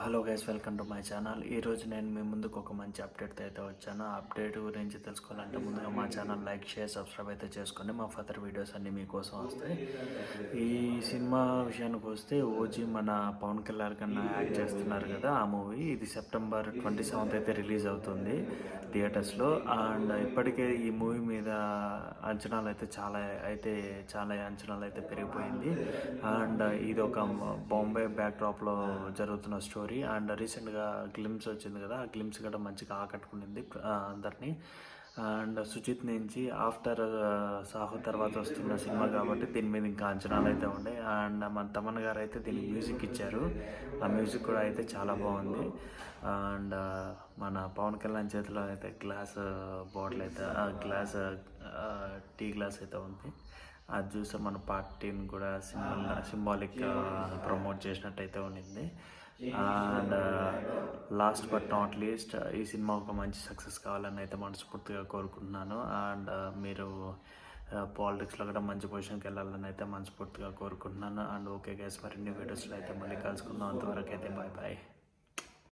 Hello guys, welcome to my channel. ఈరోజు నేను మీ ముందుకు ఒక మంచి అప్డేట్తో అయితే వచ్చాను. ఆ అప్డేట్ గురించి తెలుసుకోవాలంటే ముందుగా మా ఛానల్ లైక్, షేర్, సబ్స్క్రైబ్ అయితే చేసుకోండి. మా ఫర్దర్ వీడియోస్ అన్నీ మీకోసం వస్తాయి. ఈ సినిమా విషయానికి వస్తే ఓజీ మన పవన్ కళ్యాణ్ కన్నా యాక్ట్ చేస్తున్నారు కదా, ఆ మూవీ ఇది సెప్టెంబర్ 27th అయితే రిలీజ్ అవుతుంది థియేటర్స్లో. అండ్ ఇప్పటికే ఈ మూవీ మీద అంచనాలు అయితే చాలా అంచనాలు అయితే పెరిగిపోయింది. అండ్ ఇది ఒక బాంబే బ్యాక్డ్రాప్లో జరుగుతున్న స్టోరీ. అండ్ రీసెంట్గా గ్లిమ్స్ వచ్చింది కదా, ఆ గ్లిమ్స్ కూడా మంచిగా ఆకట్టుకునింది అందరినీ. అండ్ సుజిత్ నుంచి ఆఫ్టర్ సాహు తర్వాత వస్తున్న సినిమా కాబట్టి దీని మీద ఇంకా అంచనాలు అయితే ఉండే. అండ్ మన తమన్ గారు అయితే దీనికి మ్యూజిక్ ఇచ్చారు. ఆ మ్యూజిక్ కూడా అయితే చాలా బాగుంది. అండ్ మన పవన్ కళ్యాణ్ చేతిలో అయితే గ్లాస్ బాటిల్ అయితే టీ గ్లాస్ అయితే ఉంది. అది చూస్తే మన పార్టీని కూడా సింబాలిక్ ప్రమోట్ చేసినట్టయితే ఉండింది. And last but not least, ఈ సినిమా ఒక మంచి సక్సెస్ కావాలని అయితే మనస్ఫూర్తిగా కోరుకుంటున్నాను. అండ్ మీరు పాలిటిక్స్లో కూడా మంచి పొజిషన్కి వెళ్ళాలని అయితే మనస్ఫూర్తిగా కోరుకుంటున్నాను. అండ్ ఓకే గైస్, మరిన్ని వీడియోస్లో అయితే మళ్ళీ కలుసుకుందాం. అంతవరకు అయితే బాయ్ బాయ్.